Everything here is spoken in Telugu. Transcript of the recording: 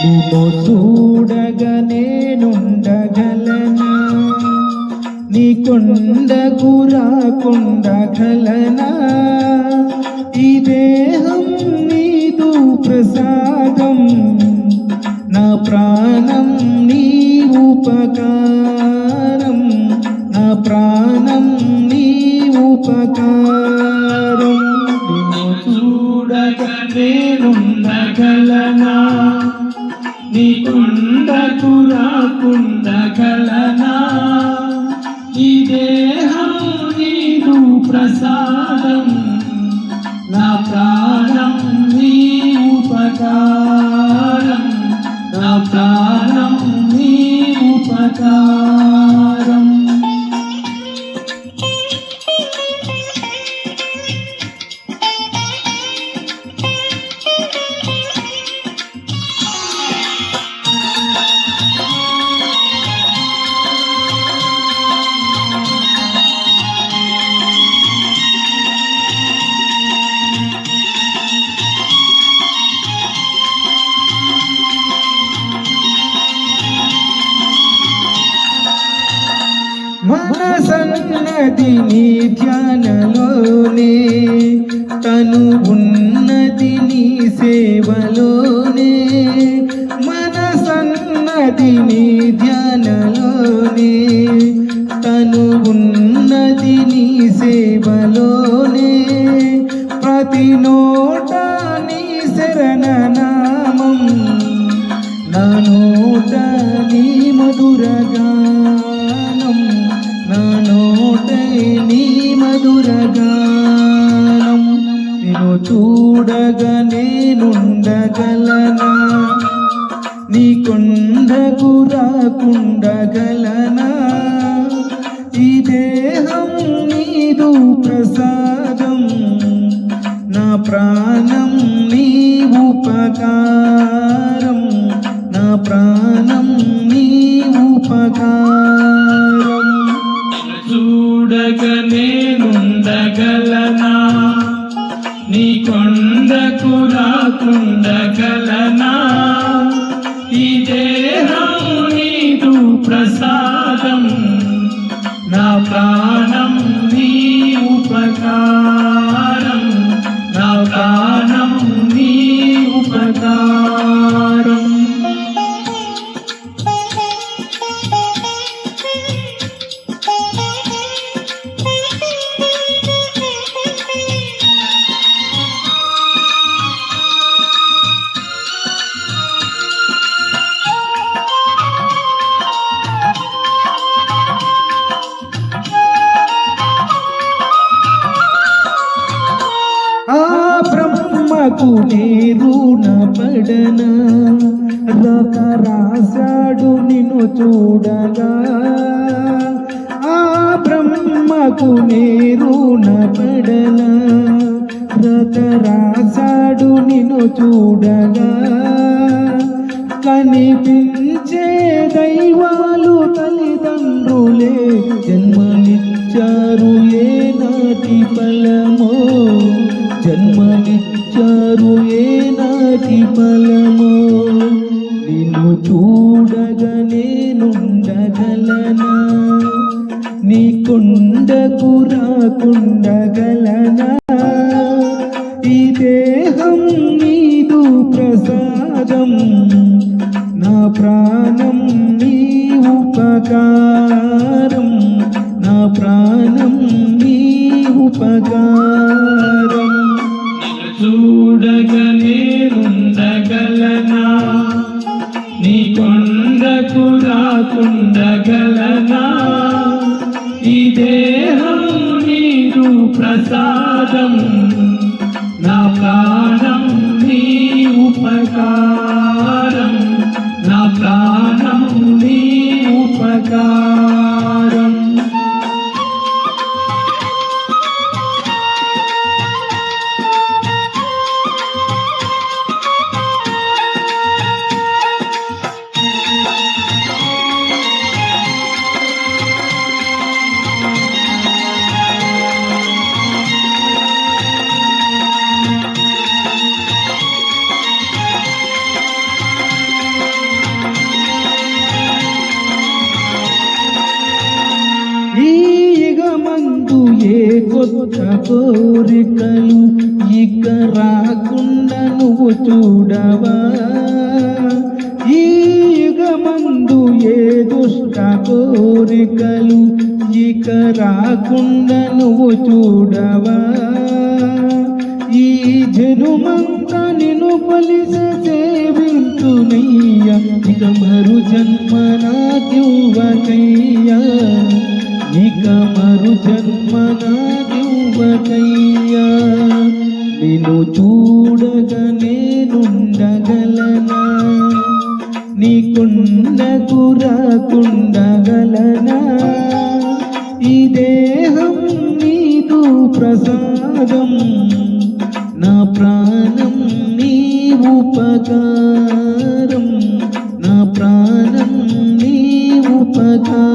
నిన్ను చూడగా నేనుండగలనా, నీ కొండకు రాకుండగలనా, ఈ దేహం నీదు ప్రసాదం, నా ప్రాణం నీ ఉపకారం, నా ప్రాణం నీ ఉపకారం. నిన్ను చూడగా నేనుండగలనా, నీ కొండకు రాకుండగలనా, ఈ దేహం నీదు ప్రసాదం, నా ప్రాణం నీ ఉపకారం, నా ప్రాణం నీ ఉపకారం. మనసన్నది నీ ధ్యానలోనే, తను ఉన్నది నీ సేవలోనే, మనసన్నది నీ ధ్యానలోనే, తను ఉన్నది నీ సేవలోనే, ప్రతి నోట నీ శరణనామం, నా నోట నీ మధురగానం, నా నోటై నీ మధురగానం. నిన్ను చూడగా నేనుండగలనా, నీ కొండకు రాకుండగలనా, ఈ దేహం నీదు ప్రసాదం, నా ప్రాణం నీ ఉపకారం, నా ప్రాణం నీ ఉపకారం. చూడగా నేనుండగలనా, నీ కొండకు రాకుండగలనా, ఈ దేహం నీదు ప్రసాదం, నా ప్రాణం నీ ఉపకారం, నా ప్రాణం నీ ఉపకారం. బ్రహ్మకు నేను రుణపడనా, రాక రాశాడు నిన్ను చూడగా, ఆ బ్రహ్మకు నేను రుణపడనా, రాక రాశాడు నిన్ను చూడగా, కనిపించే దైవాలు తల్లిదండ్రులే, జన్మనిచ్చారు ఏ నాటి ఫలమో, జన్మనిచ్చారు ఏ నాటి ఫలమో. నిన్ను చూడగా నేనుండగలనా, నీ కొండకు రాకుండగలనా, ఈ దేహం నీదు ప్రసాదం, నా ప్రాణం నీ ఉపకారం, నా ప్రాణం నీ ఉపకారం. చూడగా నేనుండగలనా, నీ కొండకు రాకుండగలనా, ఈ దేహం నీదు ప్రసాదం, నా ప్రాణం నీ ఉపకారం, నా ప్రాణం నీ ఉపకారం. కొత్త కోరికలు ఇక రాకుండా నువ్వు చూడవా? ఈ యుగమందు ఏ దుష్ట కోరికలు ఇక రాకుండా నువ్వు చూడవా? ఈ జనుమంతా నిన్ను పలిసే సేవించునయ్యా, ఇక మరు జన్మ నాకివ్వకయ్యా, ఇక మరు జన్మ నాకివ్వకయ్యా. నిన్ను చూడగా నేనుండగలనా? నీకుండకు రాకుండగలనా? ఈ దేహం నీదు ప్రసాదం, నా ప్రాణం నీ ఉపకారం, నా ప్రాణం నీ ఉపకారం.